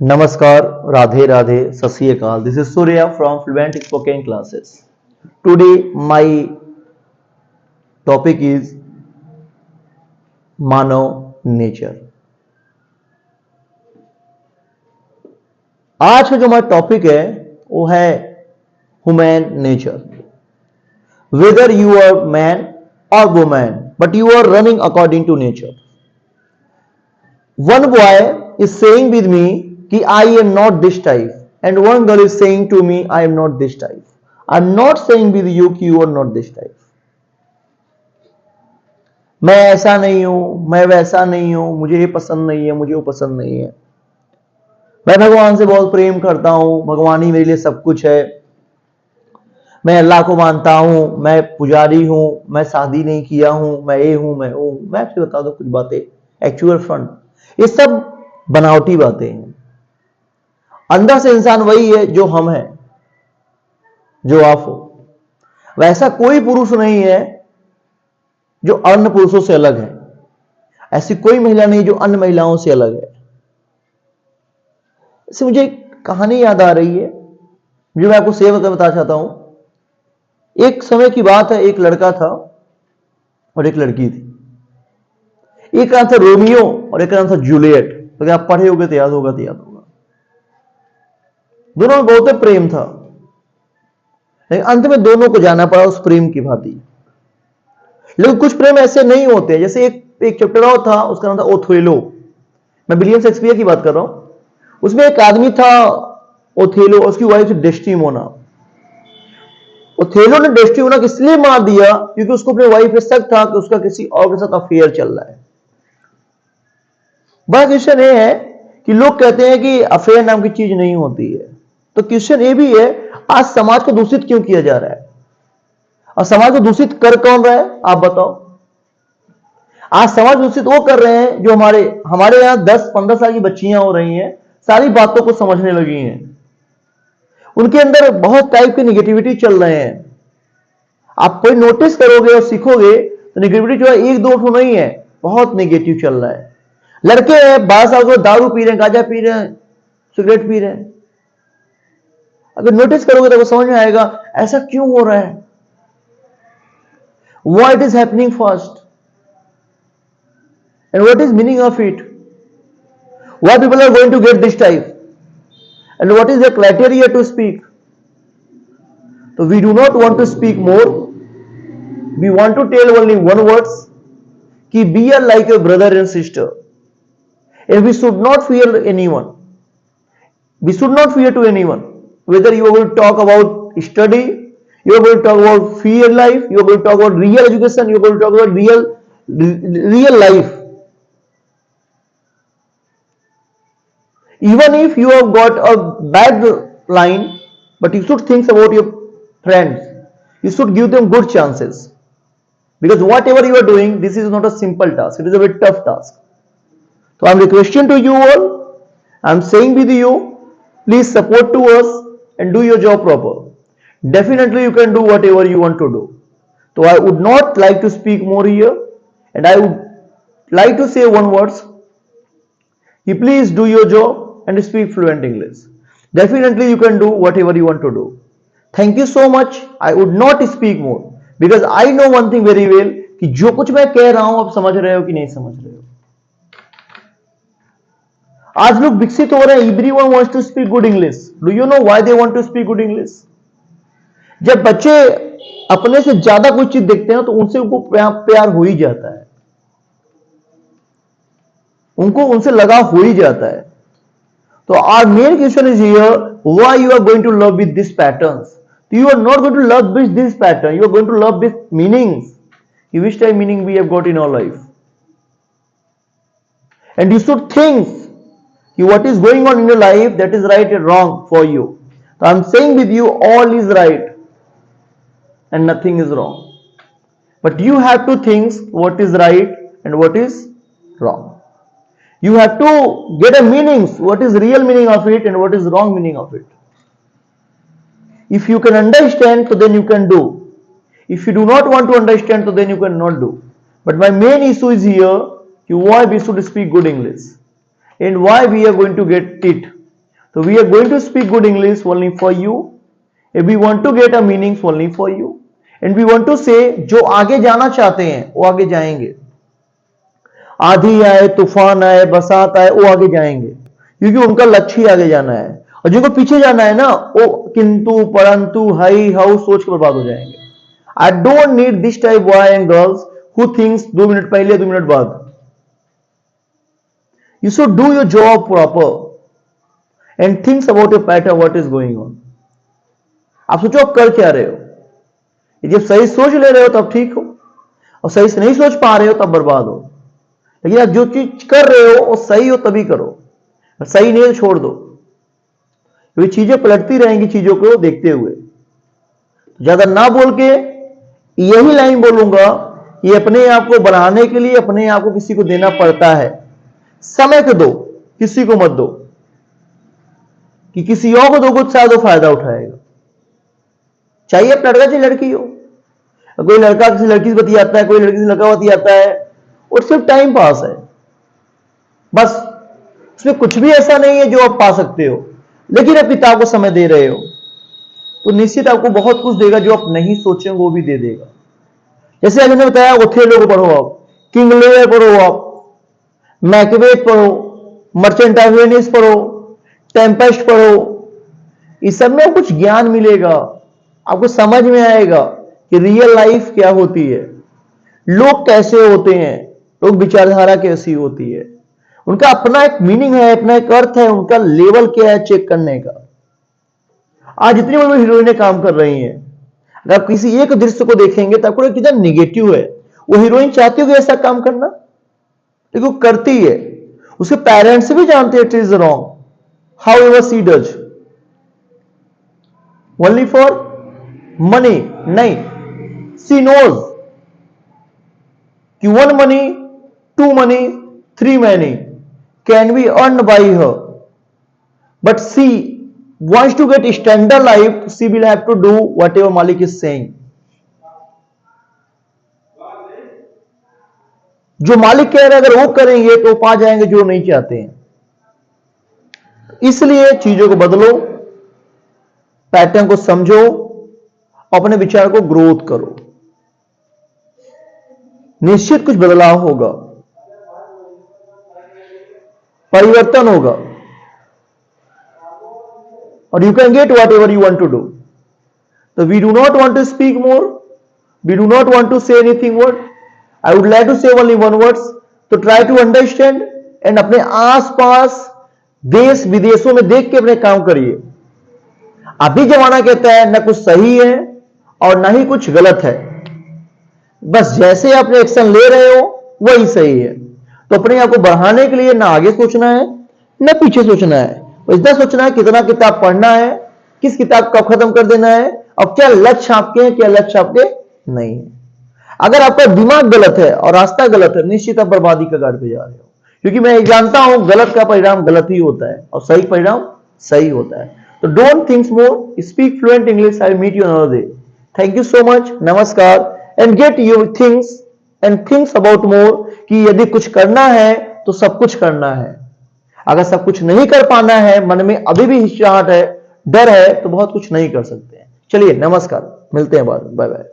Namaskar, Radhe Radhe, Sat Sri Akal. This is Surya from Fluent Spoken Classes. Today my topic is Manav nature. आज का जो हमारा topic है वो है human nature. Whether you are man or woman, but you are running according to nature. One boy is saying with me कि I am not this type, and one girl is saying to me I am not this type. I am not saying with you कि you are not this type. मैं ऐसा नहीं हूं, मैं वैसा नहीं हूं, मुझे ये पसंद नहीं है, मुझे वो पसंद नहीं है. मैं भगवान से बहुत प्रेम करता हूं, भगवान ही मेरे लिए सब कुछ है. मैं अल्लाह को मानता हूं, मैं पुजारी हूं, मैं शादी नहीं किया हूं, मैं ये हूं, मैं वो. मैं आपसे बता दूं कुछ बातें एक्चुअल फ्रंट, ये सब बनावटी बातें हैं. अंदर से इंसान वही है जो हम हैं, जो आप हो. वैसा कोई पुरुष नहीं है जो अन्य पुरुषों से अलग है. ऐसी कोई महिला नहीं जो अन्य महिलाओं से अलग है. इससे मुझे एक कहानी याद आ रही है जो मैं आपको शेयर करके बताना चाहता हूं. एक समय की बात है, एक लड़का था और एक लड़की थी. एक का नाम था रोमियो और एक का नाम था जूलियट. तो आप पढ़े होगे तो याद होगा, तो याद होगा. दोनों में बहुत प्रेम था, लेकिन अंत में दोनों को जाना पड़ा उस प्रेम की भांति. लेकिन कुछ प्रेम ऐसे नहीं होते. जैसे एक चैप्टर और था, उसका नाम था ओथेलो. मैं विलियम शेक्सपियर की बात कर रहा हूं. उसमें एक आदमी था ओथेलो, उसकी वाइफ थी डेस्टिमोना. ओथेलो ने डेस्टिमोना को इसलिए मार दिया क्योंकि उसको अपने वाइफ पे शक था कि उसका किसी और के साथ अफेयर चल रहा है. बड़ा क्वेश्चन ये है कि लोग कहते हैं कि अफेयर नाम की चीज नहीं होती है. तो क्वेश्चन ये भी है, आज समाज को दूषित क्यों किया जा रहा है? और समाज को दूषित कर कौन रहा है, आप बताओ. आज समाज दूषित वो कर रहे हैं जो हमारे यहां 10-15 साल की बच्चियां हो रही हैं, सारी बातों को समझने लगी हैं. उनके अंदर बहुत टाइप के निगेटिविटी चल रहे हैं. आप कोई नोटिस करोगे और सीखोगे तो निगेटिविटी जो है एक दो ठो नहीं है, बहुत निगेटिव चल रहा है. लड़के हैं 12 साल को दारू पी रहे हैं, गांजा पी रहे हैं, सिगरेट पी रहे हैं. अगर नोटिस करोगे तो वो समझ में आएगा ऐसा क्यों हो रहा है. Why it is happening first? And what is meaning of it? Why people are going to get this type? And what is the criteria to speak? So we do not want to speak more. We want to tell only one words, कि be like a brother and sister. And we should not fear anyone. We should not fear to anyone. Whether you are going to talk about study, you are going to talk about fear life, you are going to talk about real education, you are going to talk about real life. Even if you have got a bad line, but you should think about your friends. You should give them good chances. Because whatever you are doing, this is not a simple task. It is a very tough task. So I am requesting to you all, I am saying with you, please support to us and do your job proper. Definitely you can do whatever you want to do. So I would not like to speak more here, and I would like to say one words. You please do your job and speak fluent English. Definitely you can do whatever you want to do. Thank you so much. I would not speak more because I know one thing very well कि जो कुछ मैं कह रहा हूं आप समझ रहे हो कि नहीं समझ रहे हो. आज लोग विकसित हो रहे हैं. Everyone wants to speak good English. Do you know why they want to speak good English? जब बच्चे अपने से ज्यादा कोई चीज देखते हैं तो उनसे उनको प्यार हो ही जाता है, उनको उनसे लगाव हो ही जाता है. तो our main question is here, why you are going to love with these patterns? You are not going to love with this pattern. You are going to love with meanings. Which type meaning we have got in our life? And you should think what is going on in your life, that is right or wrong for you. So I am saying with you, all is right and nothing is wrong. But you have to think what is right and what is wrong. You have to get a meaning, what is real meaning of it and what is wrong meaning of it. If you can understand, so then you can do. If you do not want to understand, so then you cannot do. But my main issue is here, why we should speak good English and why we are going to get it So we are going to speak good English only for you. If we want to get a meanings only for you, and we want to say जो आगे जाना चाहते हैं वो आगे जाएंगे, आंधी आए, तूफान आए, बरसात आए, वो आगे जाएंगे क्योंकि उनका लक्ष्य ही आगे जाना है। और जिनको पीछे जाना है ना, वो किंतु परंतु हाई हाउ सोच के बर्बाद हो जाएंगे। I don't need this type boy and girls who thinks 2 minute पहले 2 मिनट बाद। You should do your job proper and thinks about your pattern, what is going on. आप सोचो आप कर क्या रहे हो। जब सही सोच ले रहे हो तब ठीक हो, और सही से नहीं सोच पा रहे हो तब बर्बाद हो। लेकिन आप जो चीज कर रहे हो वो सही हो तभी करो, सही नहीं तो छोड़ दो, क्योंकि चीजें पलटती रहेंगी चीजों को देखते हुए। ज्यादा ना बोल के यही लाइन बोलूंगा, ये अपने आप को बढ़ाने के लिए अपने आप को किसी को देना पड़ता है। समय को दो, किसी को मत दो, कि किसी और को दोगे तो शायद वो फायदा उठाएगा। चाहिए लड़का चाहे लड़की हो, कोई लड़का किसी लड़की से बतियाता है, कोई लड़की से लड़का बतियाता है, और सिर्फ टाइम पास है बस। उसमें कुछ भी ऐसा नहीं है जो आप पा सकते हो, लेकिन आप पिता को समय दे रहे हो तो निश्चित आपको बहुत कुछ देगा जो आप नहीं सोचेंगे वो भी दे देगा। जैसे मैंने बताया, ओथेलो को पढ़ो आप, किंग लेयर पढ़ो आप, मैकबेथ पढ़ो, मर्चेंट ऑफ वेनिस पढ़ो, टेम्पेस्ट पढ़ो, इस सब में कुछ ज्ञान मिलेगा, आपको समझ में आएगा कि रियल लाइफ क्या होती है, लोग कैसे होते हैं, लोग विचारधारा कैसी होती है, उनका अपना एक मीनिंग है, अपना एक अर्थ है, उनका लेवल क्या है चेक करने का। आज जितनी बड़ी हीरोइनें काम कर रही हैं, अगर आप किसी एक दृश्य को देखेंगे तो आपको कितना निगेटिव है। वो हीरोइन चाहती होगी ऐसा काम करना, लेकिन वो करती है। उसके पेरेंट्स भी जानते हैं it is wrong, how ever see does, only for money नहीं, सी नोज कि 1 money, 2 money, 3 money can be earned by her, but she wants to get standard life, she will have to do whatever Malik is saying. जो मालिक कह रहे हैं अगर वो करेंगे तो पा जाएंगे जो नहीं चाहते हैं। इसलिए चीजों को बदलो, पैटर्न को समझो, अपने विचार को ग्रोथ करो, निश्चित कुछ बदलाव होगा, परिवर्तन होगा, और you can get whatever you want to do. तो we do not want to speak more, we do not want to say anything word, I would like to say only one words. तो try to understand and अपने आसपास देश विदेशों में देख के अपने काम करिए। अभी जमाना कहता है न कुछ सही है और न ही कुछ गलत है, बस जैसे आप एक्शन ले रहे हो वही सही है। तो अपने आप को बढ़ाने के लिए ना आगे सोचना है ना पीछे सोचना है, इतना सोचना है कितना किताब पढ़ना है, किस किताब को खत्म कर देना है, और क्या लक्ष्य आपके हैं, क्या लक्ष्य आपके नहीं है। अगर आपका दिमाग गलत है और रास्ता गलत है, निश्चित आप बर्बादी का गाड़ पे जा रहे हो, क्योंकि मैं जानता हूं गलत का परिणाम गलत ही होता है और सही परिणाम सही होता है। तो don't think more, speak fluent English. I meet you another day. Thank you so much, नमस्कार। And get your things and thinks about more, कि यदि कुछ करना है तो सब कुछ करना है। अगर सब कुछ नहीं कर पाना है, मन में अभी भी हिचकिचाहट है, डर है, तो बहुत कुछ नहीं कर सकते हैं। चलिए नमस्कार, मिलते हैं बाद, बाय बाय।